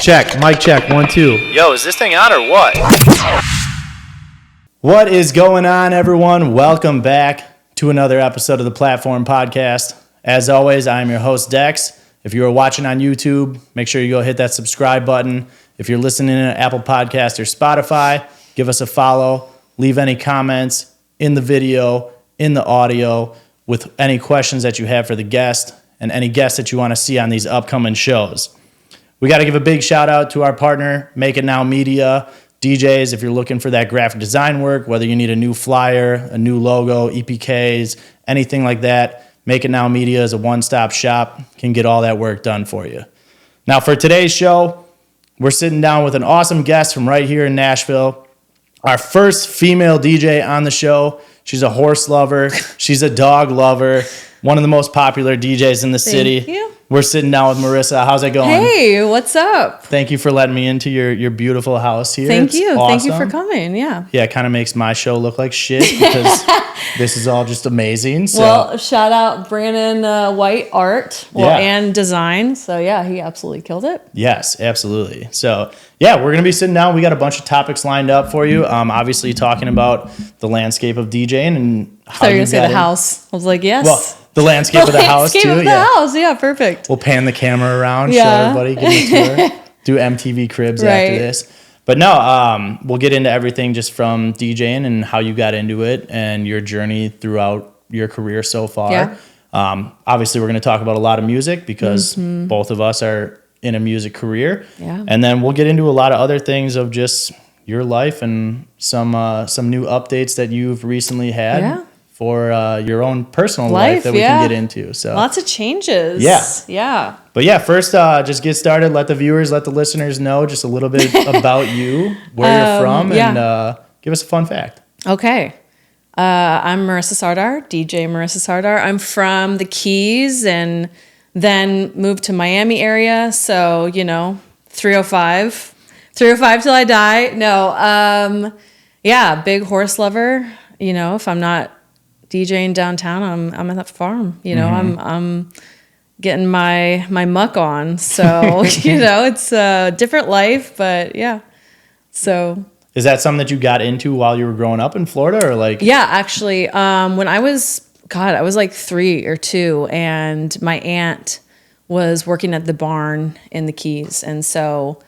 Check, mic check, 1, 2. Yo, is this thing on or what? What is going on, everyone? Welcome back to another episode of the Platform Podcast. As always, I'm your host, Dex. If you are watching on YouTube, make sure you go hit that subscribe button. If you're listening to Apple Podcast or Spotify, give us a follow. Leave any comments in the video, in the audio, with any questions that you have for the guest and any guests that you want to see on these upcoming shows. We got to give a big shout out to our partner, Make It Now Media. DJs, if you're looking for that graphic design work, whether you need a new flyer, a new logo, EPKs, anything like that, Make It Now Media is a one-stop shop, can get all that work done for you. Now for today's show, we're sitting down with an awesome guest from right here in Nashville. Our first female DJ on the show. She's a horse lover. She's a dog lover. One of the most popular DJs in the city. Thank you. We're sitting down with Marissa. How's it going? Hey, what's up? Thank you for letting me into your beautiful house here. Thank It's you. awesome. Thank you for coming. Yeah. Yeah, it kind of makes my show look like shit because this is all just amazing. So. Well, shout out Brandon White Art and Design. So, yeah, he absolutely killed it. Yes, absolutely. So, yeah, we're going to be sitting down. We got a bunch of topics lined up for you. Obviously, talking about the landscape of DJing and how you're going to say the house. I was like, yes. Well, the landscape of the house, too. Landscape of the house. Yeah, perfect. We'll pan the camera around, show everybody, give them a tour, do MTV Cribs after this. But no, we'll get into everything just from DJing and how you got into it and your journey throughout your career so far. Yeah. Obviously, we're going to talk about a lot of music because both of us are in a music career. Yeah. And then we'll get into a lot of other things of just your life and some new updates that you've recently had for your own personal life that we can get into. So lots of changes. Yeah. But yeah, first, just get started. Let the viewers, let the listeners know just a little bit about you, where you're from, and give us a fun fact. Okay. I'm Marissa Sardar, DJ Marissa Sardar. I'm from the Keys and then moved to Miami area. So, 305 till I die. No, big horse lover. If I'm not DJing downtown, I'm at that farm. I'm getting my muck on. So, it's a different life, but yeah. So is that something that you got into while you were growing up in Florida or like? Yeah, actually, when I was like 3 or 2 and my aunt was working at the barn in the Keys. And so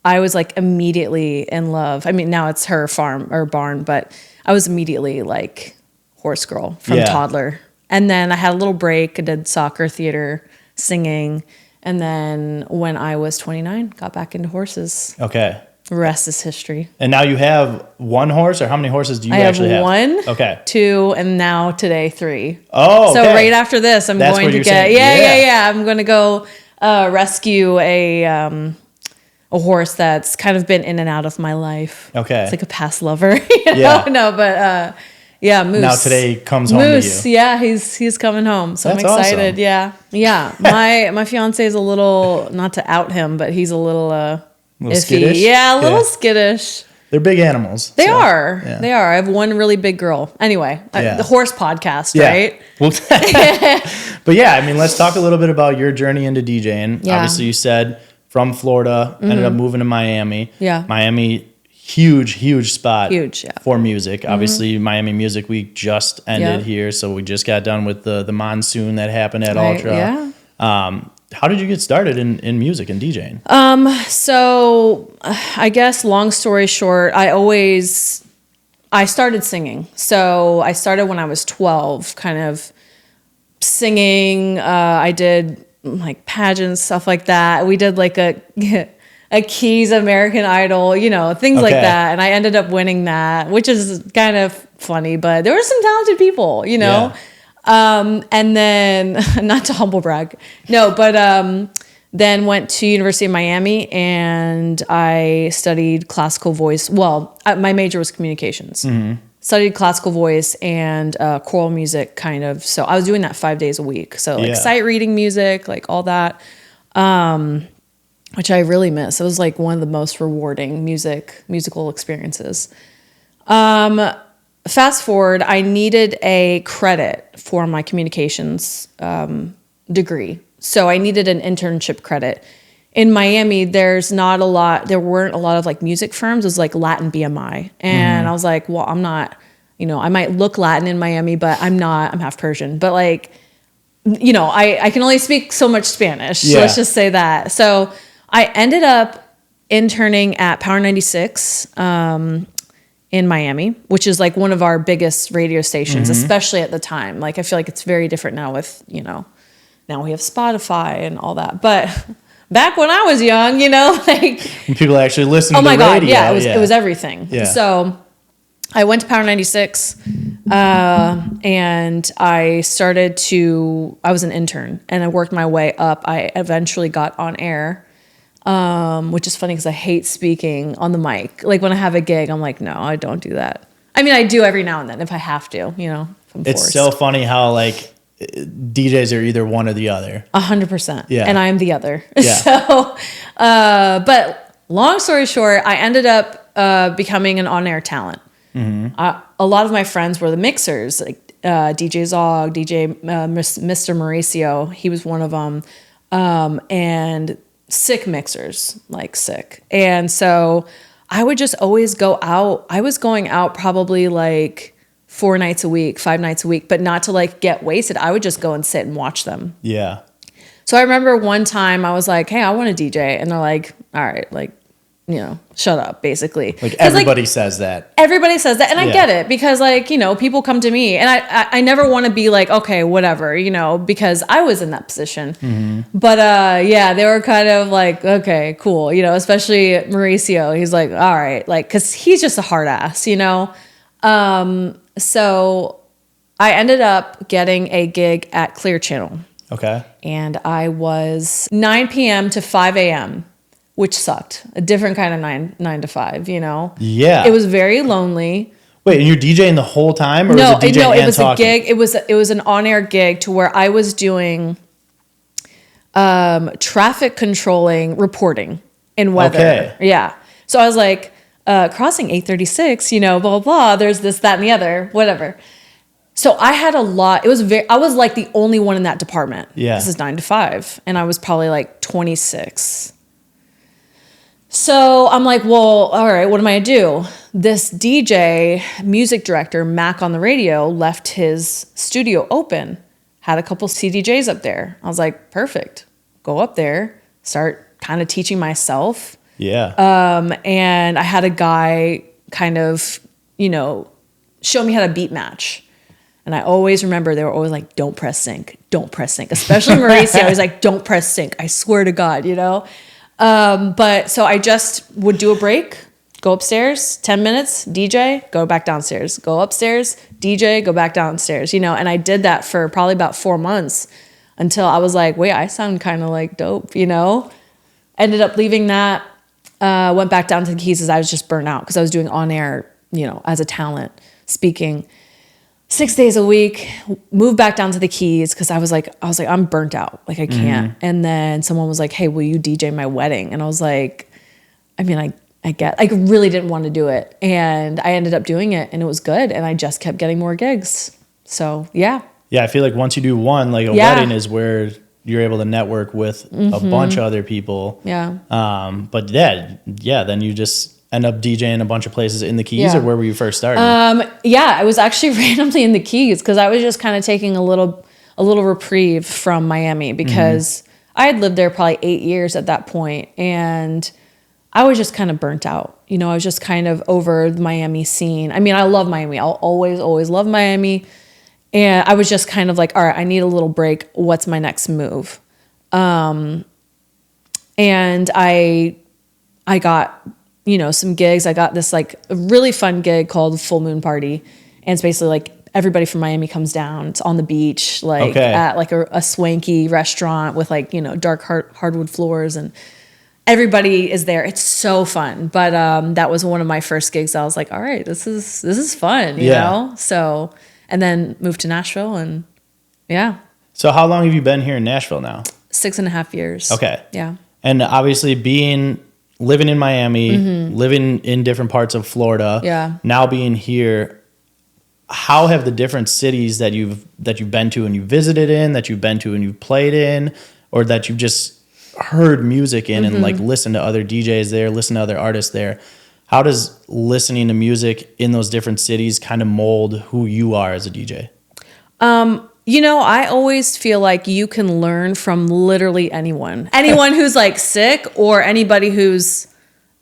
I was like immediately in love. I mean, now it's her farm or barn, but I was immediately like horse girl from toddler. And then I had a little break. I did soccer, theater, singing. And then when I was 29, got back into horses. Okay. The rest is history. And now you have one horse, or how many horses do you actually have? I have 1, okay, 2, and now today 3. Oh, okay. So right after this, I'm going to get I'm going to go rescue a horse that's kind of been in and out of my life. Okay, it's like a past lover. Moose. Now today comes home Moose, to you. Yeah, he's coming home, so that's I'm excited. Awesome. Yeah. My fiance is a little, not to out him, but he's a little iffy. Skittish? Yeah, a little skittish. They're big animals. They are. Yeah. They are. I have one really big girl. Anyway, the horse podcast, right? Well, but yeah, I mean, let's talk a little bit about your journey into DJing. Yeah. Obviously, you said from Florida, ended up moving to Miami. Yeah. Miami, huge spot. Huge, yeah. For music. Obviously, Miami Music Week just ended here, so we just got done with the monsoon that happened at Ultra. Yeah. How did you get started in music and DJing? So I guess long story short, I started singing. So I started when I was 12, kind of singing. I did like pageants, stuff like that. We did like a Keys American Idol, things like that. And I ended up winning that, which is kind of funny, but there were some talented people, Yeah. And then, not to humble brag, no, but then went to University of Miami and I studied classical voice. Well, my major was communications. Mm-hmm. Studied classical voice and choral music kind of. So I was doing that 5 days a week. So like sight reading music, like all that, which I really miss. It was like one of the most rewarding musical experiences. Fast forward, I needed a credit for my communications degree. So I needed an internship credit. in Miami, there weren't a lot of like music firms. It was like Latin BMI. And I was like, well, I'm not, I might look Latin in Miami, but I'm half Persian. But like, I can only speak so much Spanish. Yeah. Let's just say that. So I ended up interning at Power 96 in Miami, which is like one of our biggest radio stations, especially at the time. Like, I feel like it's very different now with, now we have Spotify and all that. But back when I was young, like When people actually listen to the my God, radio. yeah, it was everything. Yeah. So I went to Power 96 and I was an intern and I worked my way up. I eventually got on air. Which is funny because I hate speaking on the mic. Like when I have a gig, I'm like, no, I don't do that. I mean, I do every now and then if I have to, if I'm It's forced. so funny how like DJs are either one or the other. 100%. Yeah. And I am the other. Yeah. So, but long story short, I ended up becoming an on-air talent. A lot of my friends were the mixers, like DJ Zog, DJ Mr. Mauricio. He was one of them. And sick mixers, like sick. And so I would just always go out. I was going out probably like 4 nights a week, 5 nights a week, but not to like get wasted. I would just go and sit and watch them. Yeah. So I remember one time I was like, hey, I want to DJ. And they're like, all right, like, shut up, basically. Like everybody says that. Everybody says that. And I Yeah. get it because like, people come to me and I never want to be like, okay, whatever, because I was in that position. But yeah, they were kind of like, okay, cool. Especially Mauricio. He's like, all right. Like, cause he's just a hard ass, So I ended up getting a gig at Clear Channel Okay. and I was 9 p.m. to 5 a.m., which sucked. A different kind of 9 to 5, Yeah. It was very lonely. Wait, and you're DJing the whole time, or No, was it DJing it and was talking? a gig. It was an on-air gig to where I was doing traffic controlling reporting in weather. Okay. Yeah. So I was like, crossing 836, blah, blah, there's this, that, and the other, whatever. So I had a lot. I was like the only one in that department. Yeah. This is 9 to 5. And I was probably like 26. So I'm like, well, all right, what am I gonna do? This DJ, music director, Mac on the radio, left his studio open, had a couple CDJs up there. I was like, perfect. Go up there, start kind of teaching myself. Yeah. And I had a guy kind of, show me how to beat match. And I always remember they were always like, don't press sync, especially Marissa. He's like, don't press sync. I swear to God, But so I just would do a break, go upstairs, 10 minutes, DJ, go back downstairs, go upstairs, DJ, go back downstairs, and I did that for probably about 4 months until I was like, wait, I sound kind of like dope, Ended up leaving that, went back down to the Keys as I was just burnt out because I was doing on air, as a talent speaking 6 days a week, moved back down to the Keys because I was like, I'm burnt out. Like I can't. And then someone was like, hey, will you DJ my wedding? And I was like, I really didn't want to do it. And I ended up doing it and it was good. And I just kept getting more gigs. So yeah. Yeah. I feel like once you do one, like a wedding is where you're able to network with a bunch of other people. Yeah. But then you just end up DJing a bunch of places in the Keys, or where were you first starting? I was actually randomly in the Keys because I was just kind of taking a little reprieve from Miami because I had lived there probably 8 years at that point, and I was just kind of burnt out. I was just kind of over the Miami scene. I mean, I love Miami. I'll always love Miami. And I was just kind of like, all right, I need a little break. What's my next move? And I got some gigs. I got this like a really fun gig called Full Moon Party. And it's basically like everybody from Miami comes down. It's on the beach, like at like a swanky restaurant with like, dark hardwood floors, and everybody is there. It's so fun. But that was one of my first gigs. I was like, all right, this is fun, you know? So, and then moved to Nashville and yeah. So how long have you been here in Nashville now? 6.5 years. Okay. Yeah. And obviously living in Miami, living in different parts of Florida, now being here, how have the different cities that you've been to and you visited in, that you've been to and you've played in, or that you've just heard music in and like listened to other DJs there, listened to other artists there. How does listening to music in those different cities kind of mold who you are as a DJ? I always feel like you can learn from literally anyone who's like sick or anybody who's,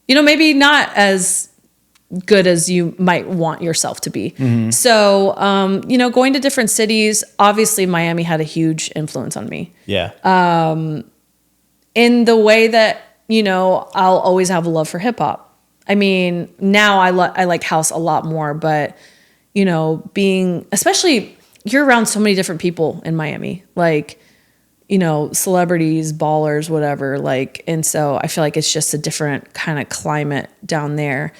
maybe not as good as you might want yourself to be. So, going to different cities, obviously Miami had a huge influence on me. Yeah. In the way that, I'll always have a love for hip hop. I mean, now I like house a lot more, but, especially you're around so many different people in Miami, like, celebrities, ballers, whatever. Like, and so I feel like it's just a different kind of climate down there.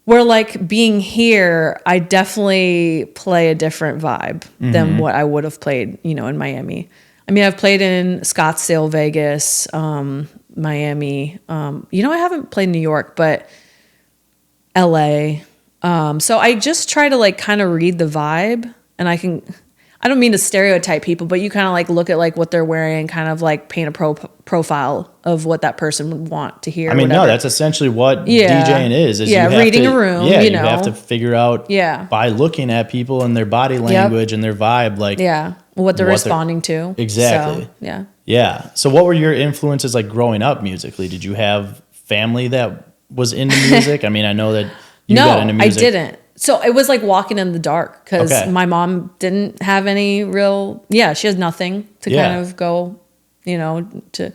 Where like being here, I definitely play a different vibe than what I would have played, in Miami. I mean, I've played in Scottsdale, Vegas, Miami. I haven't played New York, but LA. So I just try to like kind of read the vibe, and I don't mean to stereotype people, but you kind of like look at like what they're wearing, kind of like paint a profile of what that person would want to hear. I mean, no, that's essentially what DJing is reading a room. Yeah, you have to figure out by looking at people and their body language and their vibe, like what they're responding to. Exactly. So, yeah. So what were your influences like growing up musically? Did you have family that was into music? I mean, I know that you got into music. I didn't. So it was like walking in the dark because my mom didn't have any real, she has nothing to kind of go, to.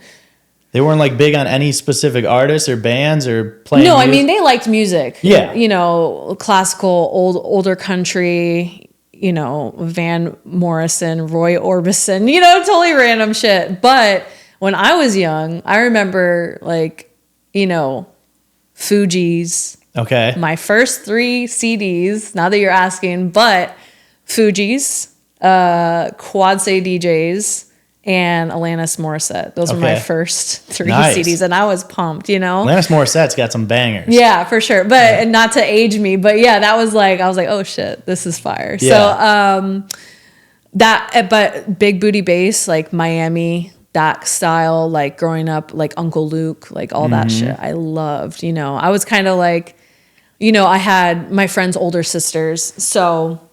They weren't like big on any specific artists or bands or playing No, music? I mean, they liked music. Yeah. Classical, older country, Van Morrison, Roy Orbison, totally random shit. But when I was young, I remember like, Fugees. Okay. My first 3 CDs, now that you're asking, but Fugees, Quad Say DJs, and Alanis Morissette. Those were my first 3 CDs, and I was pumped, Alanis Morissette's got some bangers. Yeah, for sure. But and not to age me, but that was like, I was like, oh shit, this is fire. Yeah. So but big booty bass, like Miami, that style, like growing up, like Uncle Luke, like all that shit I loved, I was kind of like, I had my friends' older sisters, so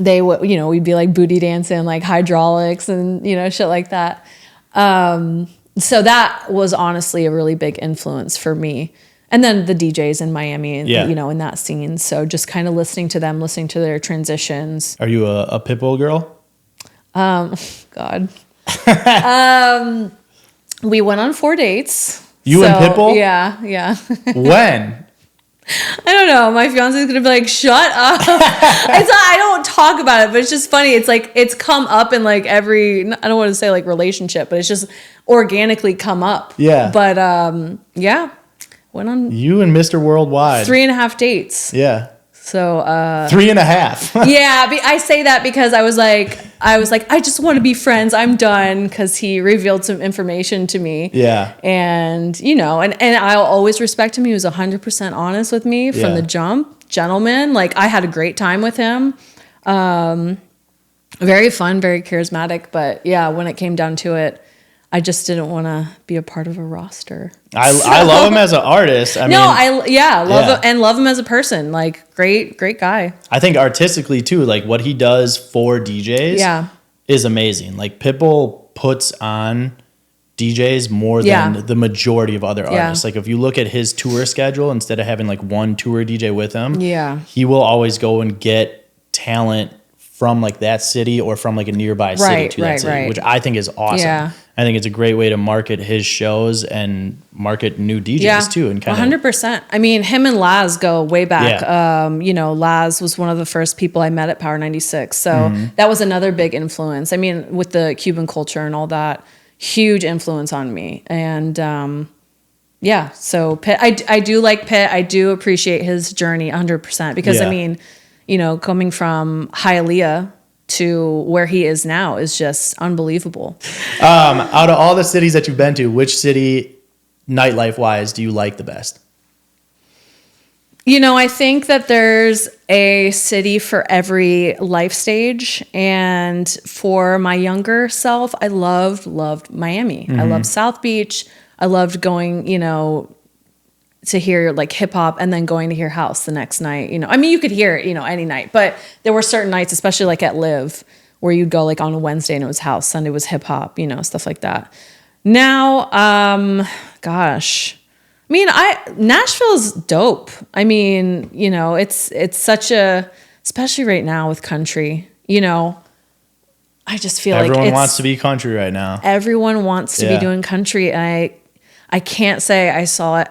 they would, we'd be like booty dancing, like hydraulics and, shit like that. So that was honestly a really big influence for me. And then the DJs in Miami and, in that scene. So just kind of listening to them, listening to their transitions. Are you a Pitbull girl? God. We went on 4 dates. You and Pitbull? Yeah. When? I don't know. My fiance is gonna be like, "Shut up." I don't talk about it, but it's just funny. It's like it's come up in like every. I don't want to say like relationship, but it's just organically come up. Yeah. But went on you and Mr. Worldwide 3.5 dates. Yeah. So 3.5. Yeah, I say that because I was like, I just want to be friends. I'm done because he revealed some information to me. Yeah. And and I'll always respect him. He was 100% honest with me from the jump. Gentleman. Like I had a great time with him. Very fun, very charismatic. But when it came down to it, I just didn't want to be a part of a roster. I love him as an artist. Love him and love him as a person. Like great guy. I think artistically too, like what he does for DJs is amazing. Like Pitbull puts on DJs more than the majority of other artists. Like if you look at his tour schedule, instead of having like one tour DJ with him, he will always go and get talent from like that city or from like a nearby city to that city, which I think is awesome. Yeah. I think it's a great way to market his shows and market new DJs too. And 100%. I mean, him and Laz go way back. Laz was one of the first people I met at Power 96. So that was another big influence. I mean, with the Cuban culture and all that, huge influence on me. And so Pitt, I do like Pitt. I do appreciate his journey 100% because I mean, coming from Hialeah to where he is now is just unbelievable. Out of all the cities that you've been to, which city, nightlife wise, do you like the best? I think that there's a city for every life stage. And for my younger self, I loved Miami. I loved South Beach. I loved going, to hear like hip hop and then going to hear house the next night. You could hear it, any night. But there were certain nights, especially like at Live, where you'd go like on a Wednesday and it was house, Sunday was hip hop, stuff like that. Now, Nashville's dope. It's such a, especially right now with country, I just feel everyone wants to be country right now. Everyone wants to be doing country. And I can't say I saw it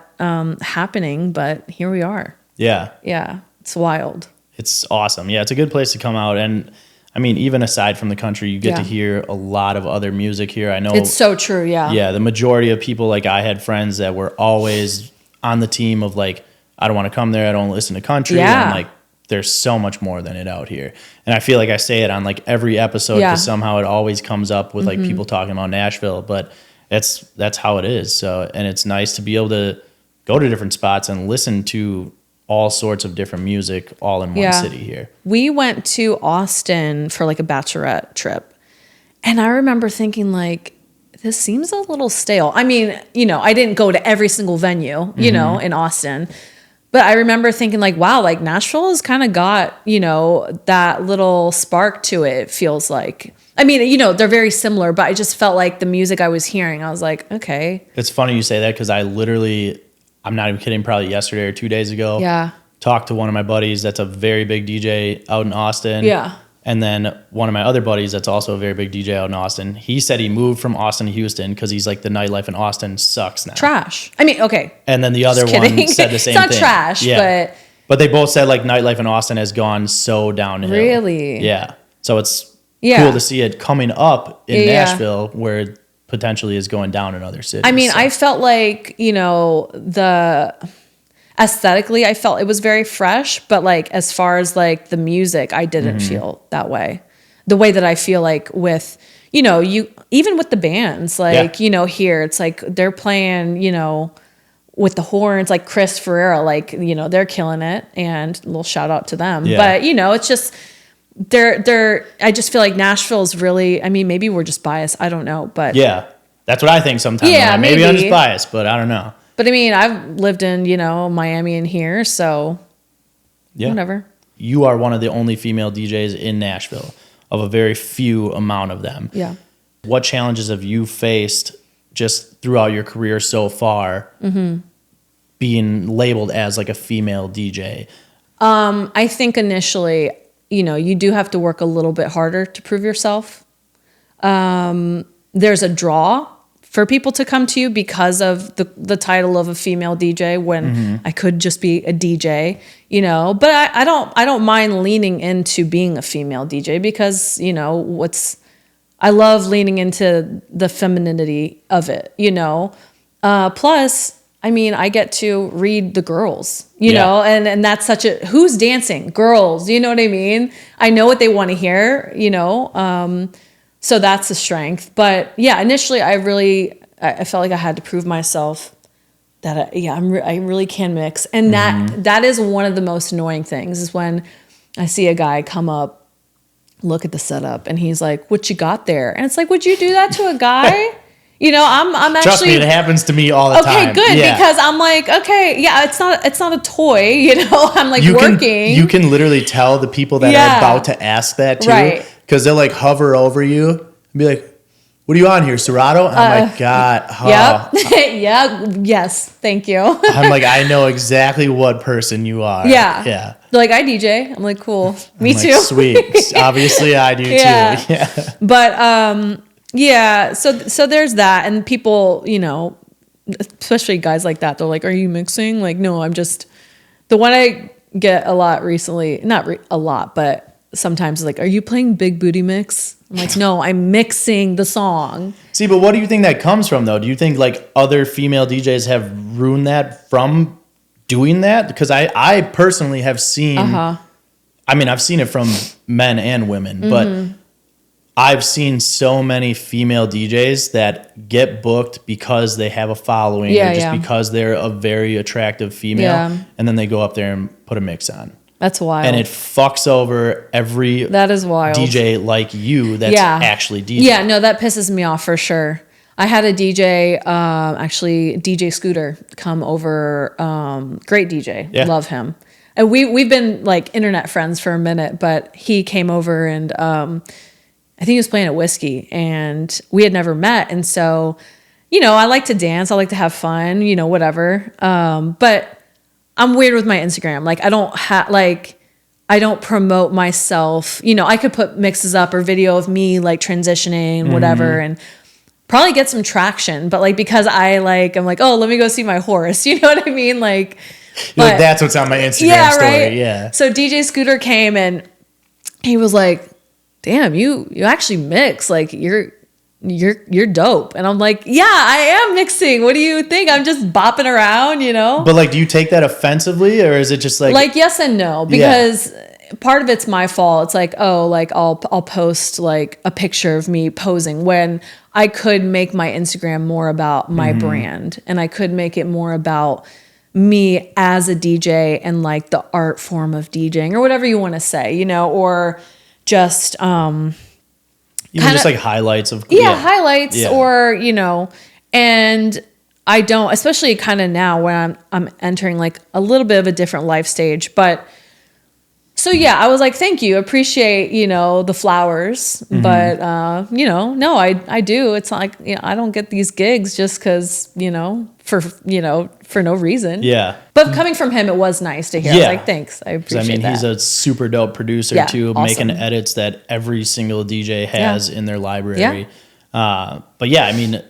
happening, but here we are. Yeah. Yeah. It's wild. It's awesome. Yeah. It's a good place to come out. And even aside from the country, you get to hear a lot of other music here. I know it's so true. Yeah. Yeah. The majority of people, like I had friends that were always on the team of like, I don't want to come there. I don't listen to country. Yeah. And like, there's so much more than it out here. And I feel like I say it on like every episode because somehow it always comes up with like people talking about Nashville, but that's how it is. So, and it's nice to be able to go to different spots and listen to all sorts of different music all in one city here. We went to Austin for like a bachelorette trip. And I remember thinking like, this seems a little stale. I didn't go to every single venue, in Austin. But I remember thinking like, wow, like Nashville has kind of got, that little spark to it, it feels like. They're very similar, but I just felt like the music I was hearing, I was like, okay. It's funny you say that because I'm not even kidding, probably yesterday or 2 days ago, talked to one of my buddies that's a very big DJ out in Austin. Yeah. And then one of my other buddies that's also a very big DJ out in Austin, he said he moved from Austin to Houston because he's like, the nightlife in Austin sucks now. Trash. Okay. And then the other one said the same thing. It's not trash, but they both said like nightlife in Austin has gone so downhill. Really? Yeah. So it's cool to see it coming up in Nashville where it potentially is going down in other cities. I felt like, aesthetically, I felt it was very fresh, but like as far as like the music, I didn't feel that way. The way that I feel like with, you even with the bands, like, here it's like they're playing, with the horns, like Chris Ferreira, like, they're killing it, and a little shout out to them. Yeah. But it's just I just feel like Nashville's really, maybe we're just biased. I don't know, but yeah, that's what I think sometimes. Yeah, maybe I'm just biased, but I don't know. But I've lived in, Miami and here, so whatever. You are one of the only female DJs in Nashville, of a very few amount of them. Yeah. What challenges have you faced just throughout your career so far being labeled as like a female DJ? I think initially, you do have to work a little bit harder to prove yourself. There's a draw for people to come to you because of the title of a female DJ when I could just be a DJ, but I don't mind leaning into being a female DJ because, I love leaning into the femininity of it, plus, I get to read the girls, know, and that's such who's dancing? Girls, you know what I mean? I know what they want to hear, so that's a strength. But yeah, initially I felt like I had to prove myself that I really can mix. And that is one of the most annoying things is when I see a guy come up, look at the setup, and he's like, what you got there? And it's like, would you do that to a guy? I'm actually. Trust me, it happens to me all the time. Okay, good, because I'm like, okay, yeah, it's not a toy, I'm like working. You can literally tell the people that are about to ask that too, right? Because they'll like hover over you and be like, what are you on here, Serato? And I'm like, God. Oh. Yep. Yes. Thank you. I'm like, I know exactly what person you are. Yeah. Yeah. They're like, I DJ. I'm like, cool. Me too. Sweet. Obviously I do too. Yeah. But, yeah. So there's that. And people, especially guys like that, they're like, are you mixing? Like, no, I'm just, the one I get a lot recently, not a lot, but sometimes like, are you playing Big Booty Mix? I'm like, no, I'm mixing the song. See, but what do you think that comes from, though? Do you think like other female DJs have ruined that from doing that? Because I personally have seen, I've seen it from men and women, but I've seen so many female DJs that get booked because they have a following or just because they're a very attractive female, and then they go up there and put a mix on. That's wild. And it fucks over every that is wild. DJ like you that's actually DJing. Yeah, no, that pisses me off for sure. I had a DJ, actually DJ Scooter, come over. Great DJ, love him. And we've been like internet friends for a minute, but he came over and I think he was playing at Whiskey, and we had never met. And so, you know, I like to dance, I like to have fun, you know, whatever. But I'm weird with my Instagram. Like I don't promote myself. You know, I could put mixes up or video of me like transitioning, whatever, and probably get some traction. But like, because I'm like, oh, let me go see my horse. You know what I mean? Like, like that's what's on my Instagram story. Right? Yeah. So DJ Scooter came and he was like, damn, you actually mix. Like you're dope. And I'm like, yeah, I am mixing. What do you think? I'm just bopping around, you know? But like, do you take that offensively, or is it just like yes and no, because part of it's my fault. It's like, oh, like I'll post like a picture of me posing when I could make my Instagram more about my brand, and I could make it more about me as a DJ and like the art form of DJing or whatever you want to say, you know, or just even just like highlights of highlights or, you know, and I don't, especially kind of now when I'm entering like a little bit of a different life stage. But so yeah, I was like, thank you, appreciate, you know, the flowers, but you know, no, I do. It's not like, you know, I don't get these gigs just because, you know, for no reason. Yeah. But coming from him, it was nice to hear. I was like, thanks. I appreciate that. He's a super dope producer too, awesome. Making edits that every single DJ has in their library. Yeah. But yeah, I mean,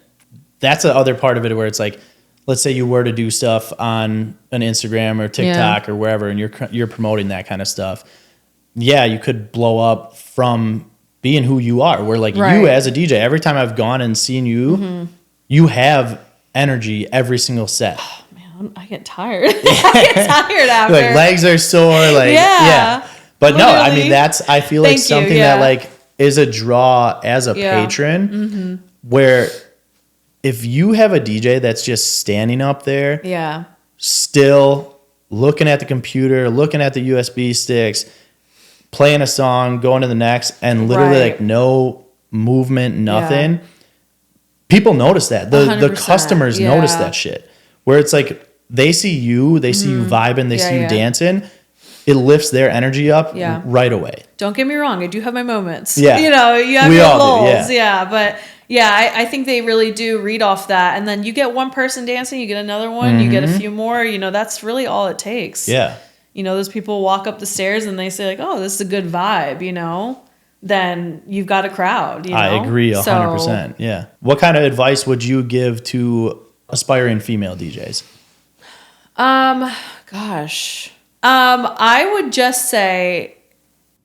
that's the other part of it where it's like, let's say you were to do stuff on an Instagram or TikTok or wherever, and you're promoting that kind of stuff. Yeah, you could blow up from being who you are. Where like you as a DJ, every time I've gone and seen you, you have energy every single set. Oh, man, I get tired. I get tired after. Like legs are sore. Like But literally. No, I mean I feel like something that like is a draw as a patron, where if you have a DJ that's just standing up there, still looking at the computer, looking at the USB sticks, playing a song, going to the next, and literally like no movement, nothing. People notice that. The customers notice that shit. Where it's like they see you vibing, they see you dancing. It lifts their energy up right away. Don't get me wrong, I do have my moments. Yeah. You know, you have your lulls. But I think they really do read off that. And then you get one person dancing, you get another one, you get a few more. You know, that's really all it takes. Yeah. You know, those people walk up the stairs and they say like, oh, this is a good vibe, you know? Then you've got a crowd, you know? I agree 100%. Yeah. What kind of advice would you give to aspiring female DJs? Gosh. I would just say,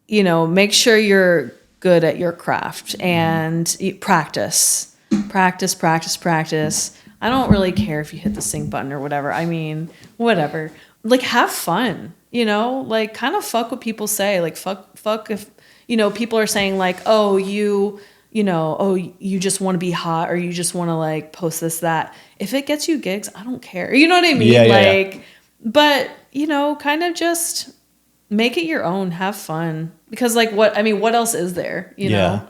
you know, make sure you're good at your craft and practice. I don't really care if you hit the sync button or whatever. I mean, whatever. Like, have fun, you know? Like, kind of fuck what people say. Like, fuck if, you know, people are saying like, oh, you just want to be hot or you just want to like post this, that. If it gets you gigs, I don't care. You know what I mean? But, you know, kind of just make it your own, have fun. Because like what else is there? You know?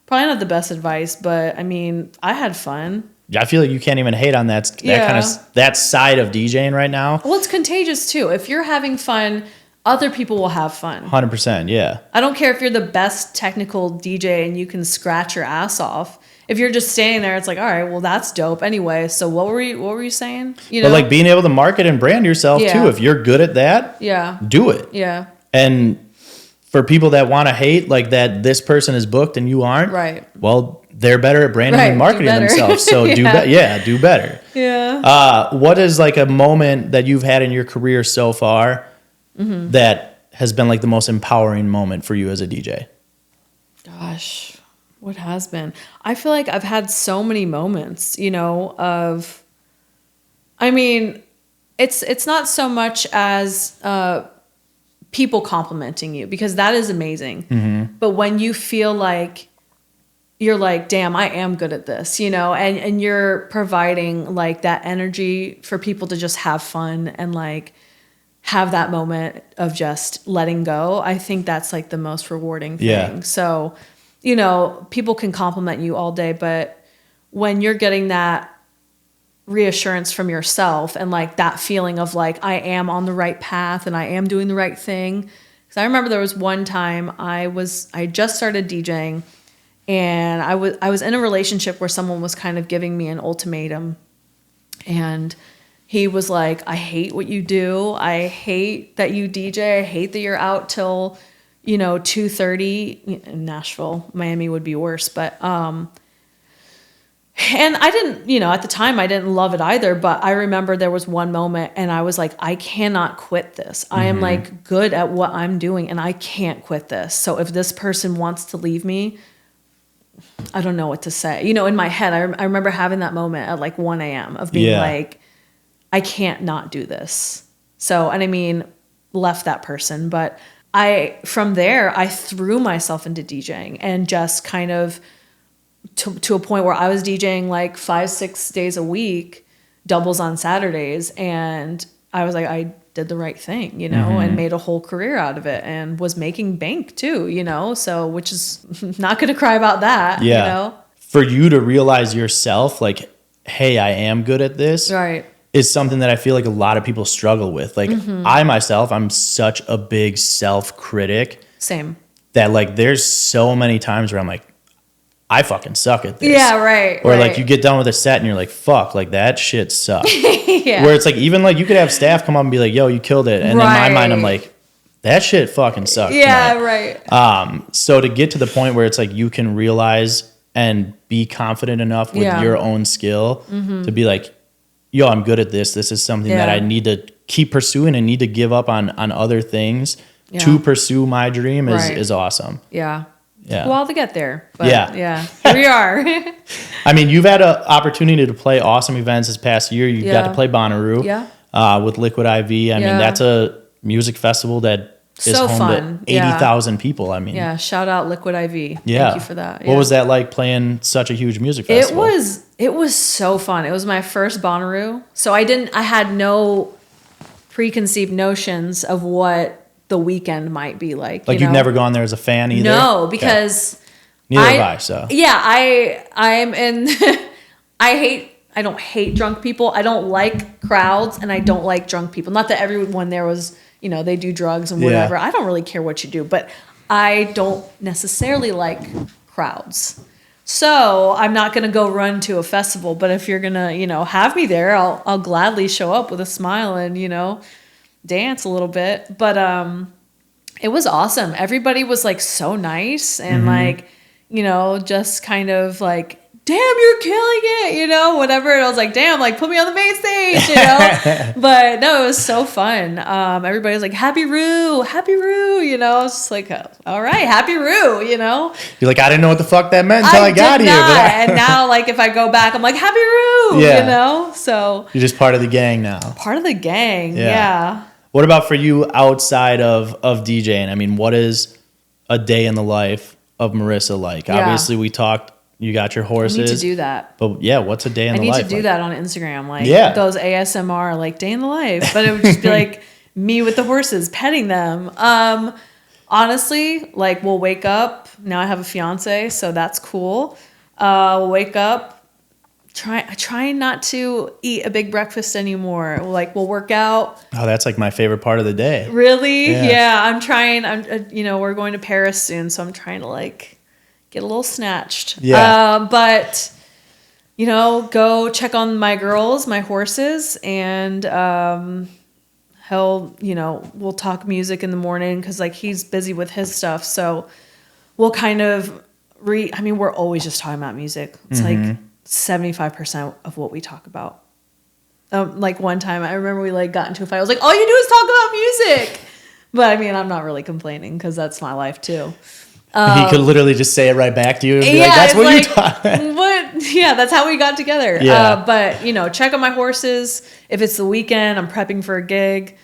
Probably not the best advice, but I mean, I had fun. I feel like you can't even hate on that side of DJing right now. Well, it's contagious too. If you're having fun, other people will have fun. 100%, yeah. I don't care if you're the best technical DJ and you can scratch your ass off. If you're just standing there, it's like, all right, well, that's dope anyway. So what were you saying? You know? But like being able to market and brand yourself too. If you're good at that, do it. Yeah. And for people that want to hate, like that this person is booked and you aren't, well, they're better at branding and marketing themselves. So do better. Yeah. What is like a moment that you've had in your career so far that has been like the most empowering moment for you as a DJ? Gosh, what has been? I feel like I've had so many moments, you know, of, I mean, it's not so much as people complimenting you, because that is amazing. But when you feel like you're like, damn, I am good at this, and you're providing like that energy for people to just have fun and like have that moment of just letting go. I think that's like the most rewarding thing. Yeah. So, people can compliment you all day, but when you're getting that reassurance from yourself and like that feeling of like, I am on the right path and I am doing the right thing. Because I remember there was one time I just started DJing, and I was in a relationship where someone was kind of giving me an ultimatum, and he was like, I hate what you do. I hate that you DJ. I hate that you're out till, 2:30 in Nashville. Miami would be worse, but and I didn't, at the time I didn't love it either, but I remember there was one moment and I was like, I cannot quit this. I am like good at what I'm doing and I can't quit this. So if this person wants to leave me, I don't know what to say. In my head, I remember having that moment at like 1 a.m. of being like, I can't not do this. So, and I mean, left that person, but from there, I threw myself into DJing and just kind of to a point where I was DJing like 5-6 days a week, doubles on Saturdays. And I was like, I did the right thing, and made a whole career out of it and was making bank too, so, which is not going to cry about that, For you to realize yourself, like, hey, I am good at this. Right. Is something that I feel like a lot of people struggle with. Like I myself, I'm such a big self-critic. Same. That like, there's so many times where I'm like, I fucking suck at this. Yeah, right. Or like you get done with a set and you're like, fuck, like that shit sucks. Yeah. Where it's like, even like you could have staff come up and be like, yo, you killed it. And in my mind, I'm like, that shit fucking sucked. Yeah, tonight. right. So to get to the point where it's like, you can realize and be confident enough with your own skill to be like, yo, I'm good at this. This is something that I need to keep pursuing and need to give up on other things to pursue my dream is awesome. Yeah. Yeah. Well, to get there. But yeah. Here we are. I mean, you've had an opportunity to play awesome events this past year. You got to play Bonnaroo with Liquid IV. I mean, that's a music festival that is so home fun. to 80,000 people. I mean, yeah. Shout out Liquid IV. Yeah. Thank you for that. What was that like playing such a huge music festival? It was so fun. It was my first Bonnaroo. So I had no preconceived notions of what the weekend might be like. Like you've never gone there as a fan either? No, because neither have I. So yeah, I'm in. I don't hate drunk people. I don't like crowds, and I don't like drunk people. Not that everyone there was, they do drugs and whatever. I don't really care what you do, but I don't necessarily like crowds. So I'm not going to go run to a festival, but if you're going to, have me there, I'll gladly show up with a smile and, dance a little bit. But it was awesome. Everybody was like so nice and like, just kind of like, damn, you're killing it, whatever. And I was like, damn, like put me on the main stage, But no, it was so fun. Everybody was like, Happy Roo, It's just like, all right, Happy Roo, You're like, I didn't know what the fuck that meant until I got here. And now, like, if I go back, I'm like, Happy Roo, So you're just part of the gang now. Part of the gang, yeah. What about for you outside of DJing? I mean, what is a day in the life of Marissa like? Yeah. Obviously, we talked. You got your horses. I need to do that. But yeah, what's a day in the life? I need to do that on Instagram. Like those ASMR, like day in the life. But it would just be like me with the horses, petting them. Honestly, like we'll wake up. Now I have a fiance, so that's cool. We'll wake up. Try not to eat a big breakfast anymore. Like we'll work out. Oh, that's like my favorite part of the day. Really? Yeah, I'm trying. We're going to Paris soon, so I'm trying to like get a little snatched. Yeah. But, go check on my girls, my horses, and we'll talk music in the morning because, like, he's busy with his stuff. So we'll kind of we're always just talking about music. It's like 75% of what we talk about. Like, one time, I remember we, like, got into a fight. I was like, all you do is talk about music. But, I mean, I'm not really complaining because that's my life, too. He could literally just say it right back to you and be like, that's what you taught. Yeah, that's how we got together. Yeah. But, check on my horses. If it's the weekend, I'm prepping for a gig,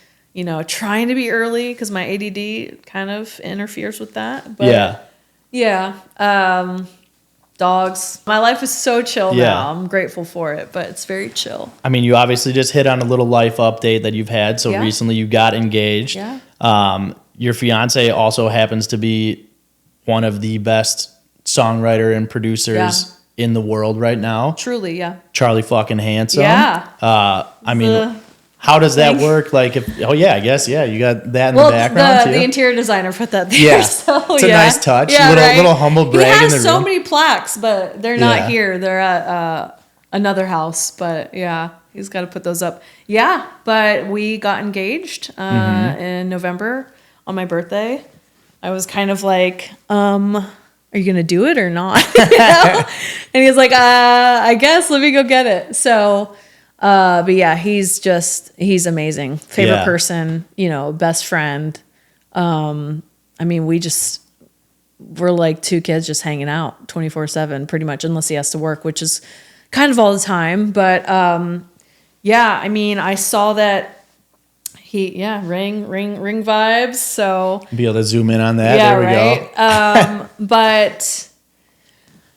trying to be early because my ADD kind of interferes with that. But, yeah. dogs. My life is so chill Yeah. now. I'm grateful for it, but it's very chill. I mean, you obviously just hit on a little life update that you've had. So Yeah. recently you got engaged. Yeah. Your fiance also happens to be one of the best songwriter and producers in the world right now. Truly, yeah. Charlie fucking Handsome. Yeah. I mean, how does that work? Like, if I guess, you got that in the background too. The interior designer put that there. Yeah, So, it's a nice touch. Yeah, little humble brag he in has the so room. many plaques, but they're not here. They're at another house. But yeah, he's got to put those up. Yeah, but we got engaged in November on my birthday. I was kind of like, are you going to do it or not? You know? And he's like, I guess, let me go get it. So, but yeah, he's amazing. Favorite person, best friend. I mean, we're like two kids just hanging out 24/7 pretty much, unless he has to work, which is kind of all the time. But, yeah, I mean, I saw that ring vibes. So be able to zoom in on that. yeah, There we go. But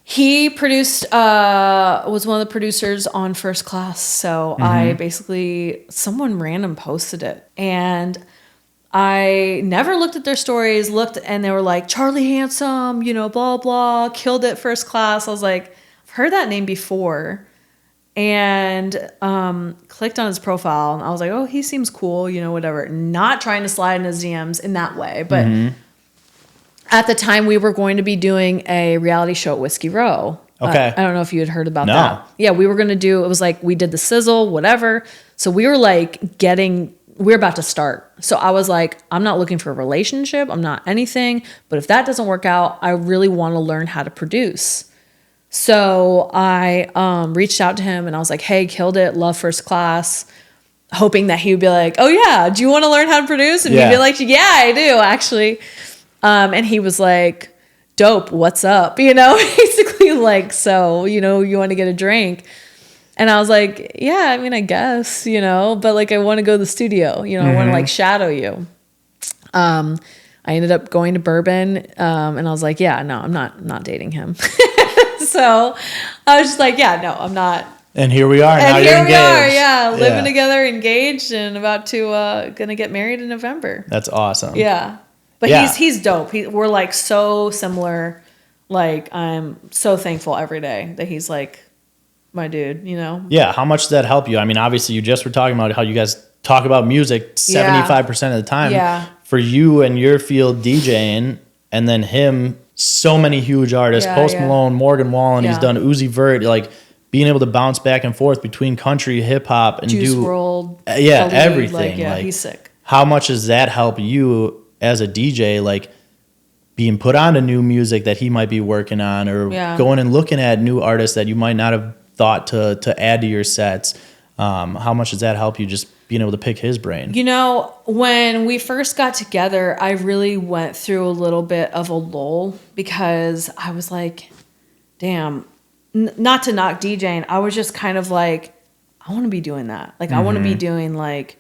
he produced, was one of the producers on First Class. So I basically, someone random posted it, and I never looked at their stories, and they were like, Charlie Handsome, blah, blah, killed it First Class. I was like, I've heard that name before. And clicked on his profile, and I was like, oh, he seems cool, whatever. Not trying to slide in his DMs in that way. But at the time, we were going to be doing a reality show at Whiskey Row. Okay. I don't know if you had heard about No. that. Yeah, we were going to do, it was like, we did the sizzle, whatever. So we were like we're about to start. So I was like, I'm not looking for a relationship. I'm not anything. But if that doesn't work out, I really want to learn how to produce. So I reached out to him and I was like, hey, killed it. Love First Class. Hoping that he would be like, oh yeah, do you want to learn how to produce? And he'd be like, yeah, I do actually. And he was like, dope, what's up? Basically like, so, you want to get a drink? And I was like, yeah, I mean, I guess, but like, I want to go to the studio, I want to like shadow you. I ended up going to Bourbon, and I was like, yeah, no, I'm not dating him. So I was just like, yeah, no, I'm not. And here we are. And now here you're engaged. we are, living together, engaged, and about to gonna get married in November. That's awesome. Yeah, but he's dope. We're like so similar. Like, I'm so thankful every day that he's like my dude. Yeah. How much does that help you? I mean, obviously, you just were talking about how you guys talk about music 75% of the time. Yeah. For you and your field DJing, and then him, so many huge artists, Post Malone, Morgan Wallen, he's done Uzi Vert, like being able to bounce back and forth between country, hip hop, and Juice WRLD, everything. Like, he's sick. How much does that help you as a DJ, like being put on to new music that he might be working on, or going and looking at new artists that you might not have thought to add to your sets? How much does that help you just being able to pick his brain? When we first got together, I really went through a little bit of a lull because I was like, damn, not to knock DJing. I was just kind of like, I want to be doing that. Like, I want to be doing like,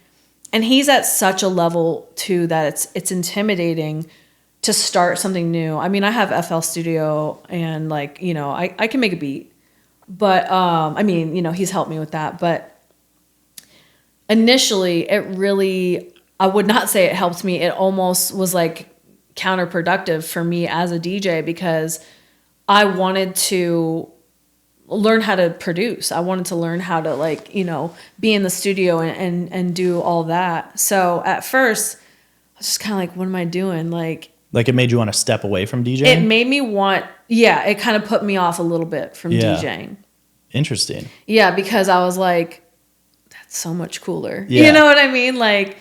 and he's at such a level too that it's intimidating to start something new. I mean, I have FL Studio and like, I can make a beat, but I mean, he's helped me with that, but initially, I would not say it helped me. It almost was like counterproductive for me as a DJ because I wanted to learn how to produce. I wanted to learn how to like, be in the studio and do all that. So at first, I was just kind of like, what am I doing? Like it made you want to step away from DJing? It made me it kind of put me off a little bit from DJing. Interesting. Yeah, because I was like, so much cooler. Yeah. You know what I mean? Like,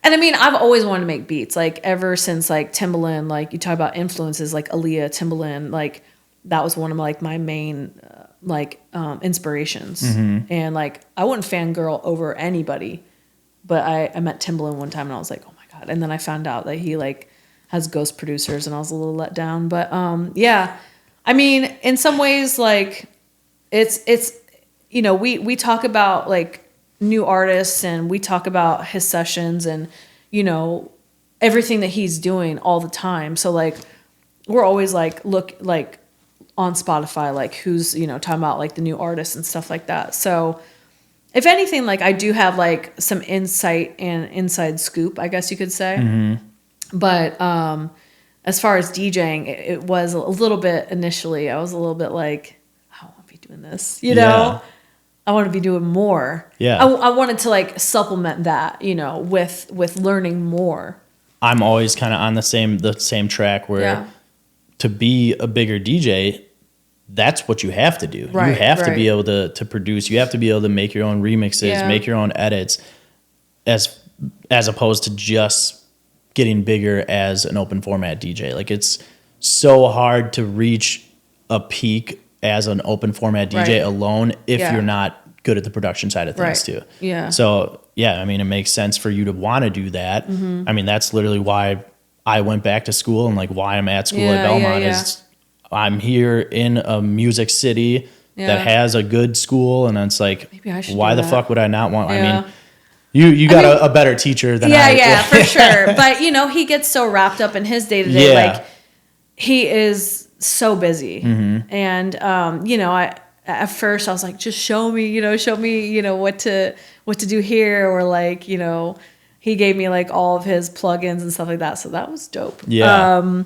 and I mean, I've always wanted to make beats, like ever since like Timbaland, like you talk about influences like Aaliyah, Timbaland, like that was one of like my main inspirations. And like, I wouldn't fangirl over anybody, but I met Timbaland one time and I was like, oh my God. And then I found out that he like has ghost producers and I was a little let down, but yeah, I mean, in some ways, like it's, we talk about like new artists and we talk about his sessions and everything that he's doing all the time. So like we're always like look like on Spotify, like who's, talking about like the new artists and stuff like that. So if anything, like I do have like some insight and inside scoop, I guess you could say. Mm-hmm. But as far as DJing, it was a little bit initially, I was a little bit like, I don't want to be doing this, know? I want to be doing more. Yeah. I wanted to like supplement that, with learning more. I'm always kind of on the same track where to be a bigger DJ, that's what you have to do. Right, you have to be able to produce. You have to be able to make your own remixes, make your own edits, as opposed to just getting bigger as an open format DJ. Like it's so hard to reach a peak as an open format DJ alone if you're not good at the production side of things too. Yeah. So I mean, it makes sense for you to want to do that. Mm-hmm. I mean, that's literally why I went back to school and like why I'm at school at Belmont is I'm here in a music city that has a good school, and it's like, why the fuck would I not want? I mean, you got a better teacher than I. Yeah, for sure. But he gets so wrapped up in his day to day, like he is so busy, and at first I was like, just show me, what to do here, or like, he gave me like all of his plugins and stuff like that, so that was dope. Yeah.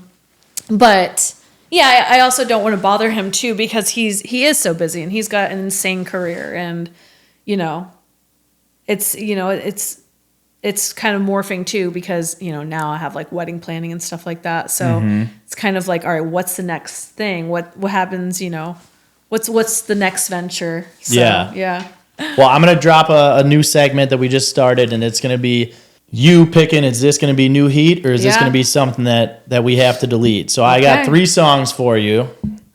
But yeah, I also don't want to bother him too, because he is so busy and he's got an insane career, and it's kind of morphing too, because now I have like wedding planning and stuff like that, so it's kind of like, all right, what's the next thing? What happens? What's the next venture? So, yeah. Well, I'm gonna drop a new segment that we just started, and it's gonna be you picking, is this going to be new heat, or is this going to be something that we have to delete? So I got 3 songs for you.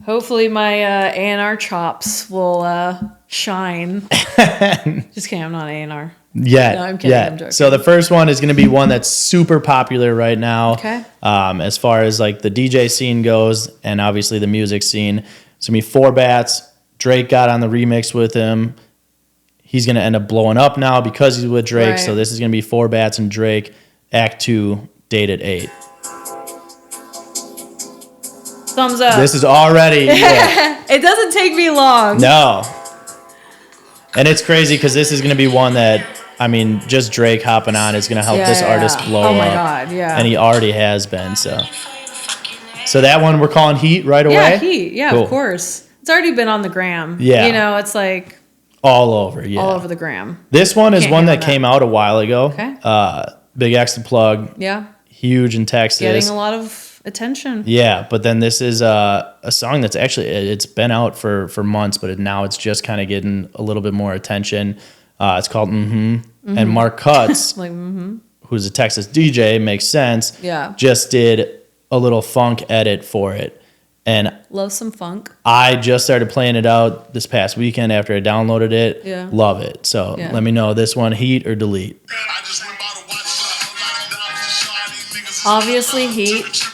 Hopefully my A&R chops will shine. Just kidding, I'm not A&R. Yeah. No, I'm kidding. I'm joking. So the first one is going to be one that's super popular right now. Okay. As far as like the DJ scene goes, and obviously the music scene. It's going to be 4 Bats. Drake got on the remix with him. He's going to end up blowing up now because he's with Drake. Right. So this is going to be 4 Bats and Drake, Act 2, Date at 8. Thumbs up. This is already... It doesn't take me long. No. And it's crazy because this is going to be one that, I mean, just Drake hopping on is going to help this artist blow up. Oh, my God, yeah. And he already has been, so... So that one we're calling Heat right away? Yeah, Heat. Yeah, cool. Of course. It's already been on the gram. Yeah. It's like... All over, yeah. All over the gram. This one is one that came out a while ago. Okay. Big X the Plug. Yeah. Huge in Texas. Getting a lot of attention. Yeah, but then this is a song that's actually, it's been out for months, but now it's just kind of getting a little bit more attention. It's called And Mark Cutts, like, who's a Texas DJ, makes sense. Yeah. Just did a little funk edit for it. And love some funk. I just started playing it out this past weekend after I downloaded it. Yeah. Love it. So let me know, this one, Heat or delete? Obviously, Heat.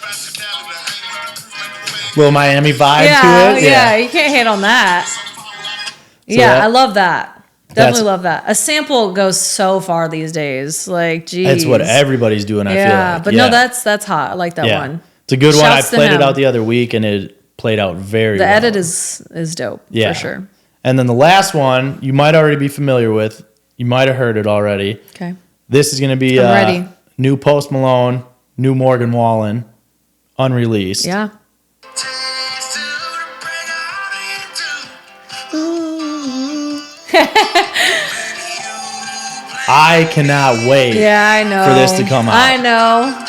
Little Miami vibe to it. Yeah, you can't hate on that. So I love that. Definitely love that. A sample goes so far these days. Like, geez. That's what everybody's doing, I feel like. But no, that's hot. I like that one. It's a good one. I played it out the other week, and it played out very well. The edit is dope, for sure. And then the last one, you might already be familiar with. You might have heard it already. Okay. This is going to be new Post Malone, new Morgan Wallen, unreleased. Yeah. I cannot wait I know. for this to come out. I know.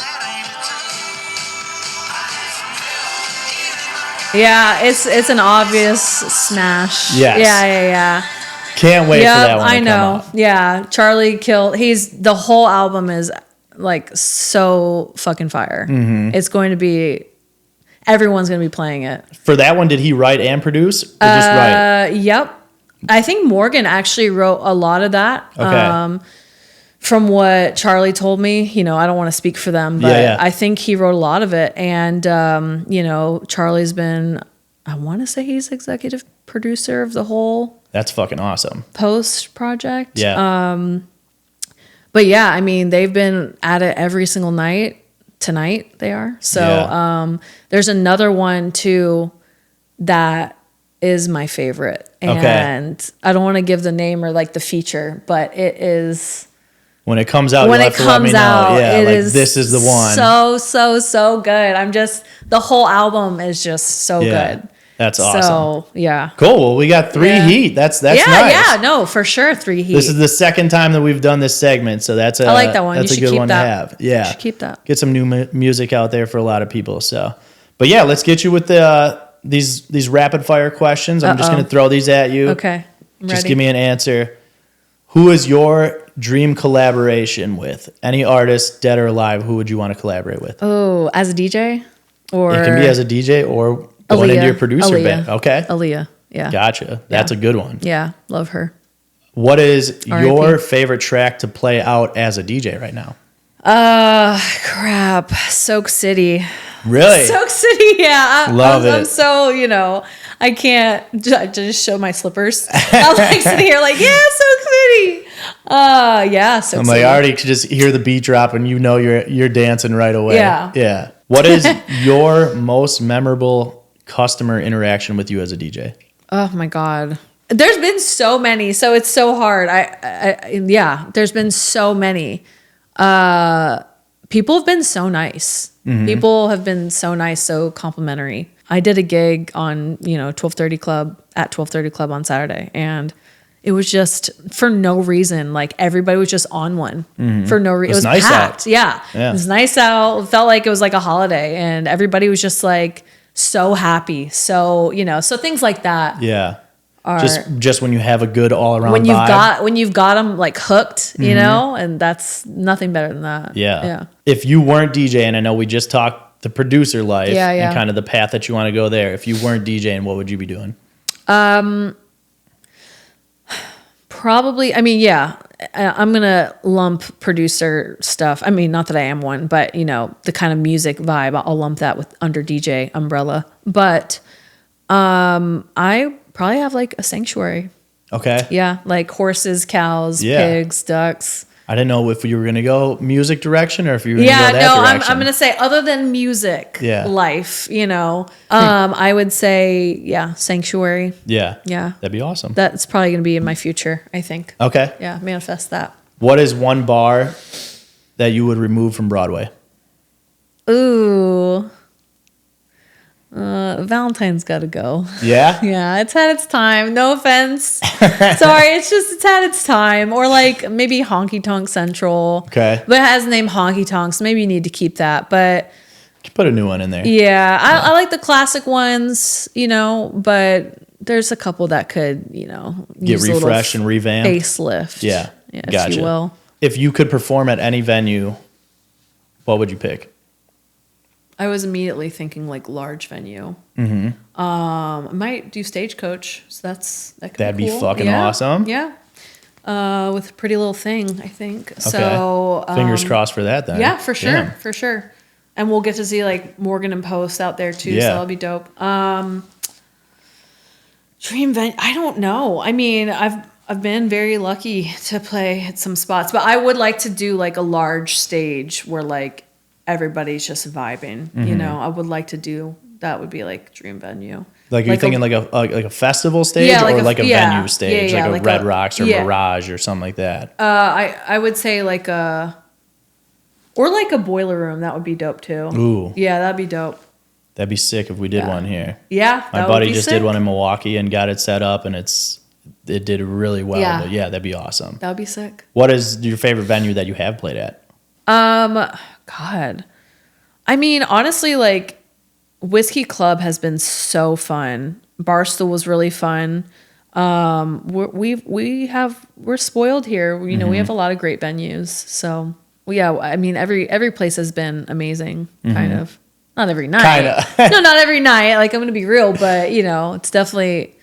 Yeah, it's an obvious smash. Yes. Yeah. Can't wait for that one to come out. Yeah, Charlie killed. The whole album is like so fucking fire. Mm-hmm. It's going to be, everyone's going to be playing it. For that one, did he write and produce, or just write? Yep. I think Morgan actually wrote a lot of that. Okay. From what Charlie told me, I don't want to speak for them, but I think he wrote a lot of it. And, Charlie's been, I want to say he's executive producer of the whole. That's fucking awesome. Post project. Yeah. But yeah, I mean, they've been at it every single night. Tonight they are. So there's another one too that is my favorite. And I don't want to give the name or like the feature, but it is. When it comes out, when you'll it have to let me comes know. out, Yeah, it like is this is the one. So good. The whole album is just so good. That's awesome. So yeah. Cool. Well, we got 3 heat. That's nice. Yeah, no, for sure. 3 heat. This is the second time that we've done this segment, so that's I like that one. That's You a should good keep one that. to have. Yeah, You should keep that. Get some new music out there for a lot of people. So, but yeah, let's get you with these rapid fire questions. I'm just going to throw these at you. Okay. I'm Just ready. give me an answer. Who is your dream collaboration with? Any artist, dead or alive, who would you want to collaborate with? Oh, as a DJ? Or It can be as a DJ or going into your producer band. Okay. Aaliyah. Yeah. Gotcha. That's a good one. Yeah. Love her. What is R.I.P. your favorite track to play out as a DJ right now? Crap. Soak City. Really? Soak City. Yeah. Love it. I'm so, I can't just show my slippers. I'm like sitting here like, yeah, Soak City. Yeah, Soak I'm City. like, I already could just hear the beat drop and you're dancing right away. Yeah. Yeah. What is your most memorable customer interaction with you as a DJ? Oh my God. There's been so many, so it's so hard. There's been so many. People have been so nice. Mm-hmm. People have been so nice, so complimentary. I did a gig on, 1230 Club at 1230 Club on Saturday, and it was just for no reason. Like everybody was just on one for no reason. It was nice packed. out. Yeah. It was nice out. It felt like it was like a holiday, and everybody was just like so happy. So, so things like that. Yeah. Just when you have a good all around When vibe. you've got them like hooked, and that's nothing better than that. Yeah. If you weren't DJing, I know we just talked the producer life and kind of the path that you want to go there. If you weren't DJing, what would you be doing? Probably, I'm going to lump producer stuff. I mean, not that I am one, but the kind of music vibe, I'll lump that with under DJ umbrella. But I probably have like a sanctuary. Okay. Yeah. Like horses, cows, pigs, ducks. I didn't know if you were going to go music direction or if you were going to go that direction. I'm going to say other than music life, I would say, sanctuary. Yeah. Yeah. That'd be awesome. That's probably going to be in my future, I think. Okay. Yeah. Manifest that. What is one bar that you would remove from Broadway? Ooh. Valentine's got to go. Yeah? Yeah, it's had its time. No offense. Sorry, it's had its time. Or like maybe Honky Tonk Central. Okay. But it has the name Honky Tonk, so maybe you need to keep that. But Put a new one in there. yeah, I like the classic ones, but there's a couple that could, Get use a little refreshed and revamped. facelift. Yeah. If you will. If you could perform at any venue, what would you pick? I was immediately thinking like large venue. Mm-hmm. I might do Stagecoach. So that'd be cool. fucking awesome. Yeah. With a Pretty Little Thing, I think. Okay. So fingers crossed for that then. Yeah, for sure. Damn. For sure. And we'll get to see like Morgan and Post out there too. Yeah. So that'll be dope. Dream venue. I don't know. I mean, I've been very lucky to play at some spots, but I would like to do like a large stage where like everybody's just vibing. I would like to do that. Would be like dream venue. Like you're thinking like a festival stage or like a venue stage, like a Red Rocks or Mirage or something like that. I would say like a boiler room. That would be dope too. Ooh. Yeah, that'd be dope. That'd be sick if we did one here. Yeah. My buddy just did one in Milwaukee and got it set up and it did really well. Yeah. But yeah, that'd be awesome. That would be sick. What is your favorite venue that you have played at? God. I mean, honestly, like Whiskey Club has been so fun. Barstool was really fun. We're spoiled here. We have a lot of great venues. So yeah, I mean, every place has been amazing. Kind of. Not every night. Kinda. No, not every night. Like I'm gonna be real, but it's definitely,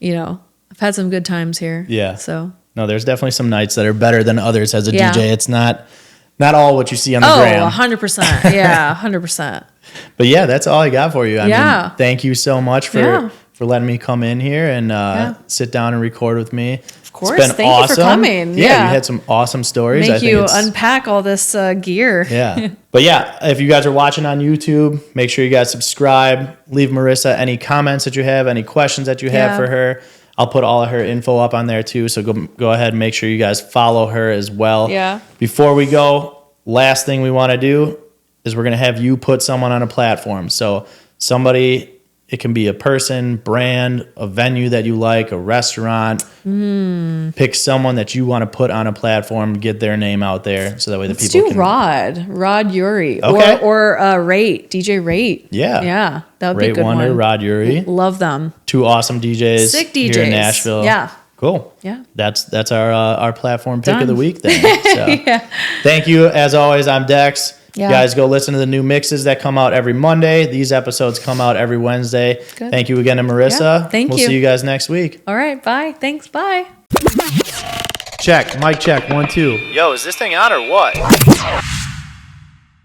I've had some good times here. Yeah. So no, there's definitely some nights that are better than others as a DJ. It's not all what you see on the gram. 100%. Yeah, 100%. But yeah, that's all I got for you. I Yeah. mean, thank you so much for letting me come in here and sit down and record with me. Of course. It's been Thank awesome. you for coming. Yeah, you had some awesome stories. Make you unpack all this gear. Yeah. But yeah, if you guys are watching on YouTube, make sure you guys subscribe. Leave Marissa any comments that you have, any questions that you have for her. I'll put all of her info up on there too. So go ahead and make sure you guys follow her as well. Yeah. Before we go, last thing we want to do is we're going to have you put someone on a platform. So somebody, it can be a person, brand, a venue that you like, a restaurant. Pick someone that you want to put on a platform, get their name out there, so that way the people can. Let's do Rod Uri, Okay. or Rate, DJ Rate. Yeah, that would be a Rate good Wonder, one. Rod Uri, Love them. two awesome DJs, Sick DJs here in Nashville. Yeah. Cool. Yeah. That's our platform pick Done. of the week then. So thank you. As always, I'm Dex. Yeah. You guys go listen to the new mixes that come out every Monday. These episodes come out every Wednesday. Good. Thank you again to Marissa. Yeah, thank We'll you. see you guys next week. All right. Bye. Thanks. Bye. Check. Mic check. 1, 2. Yo, is this thing on or what?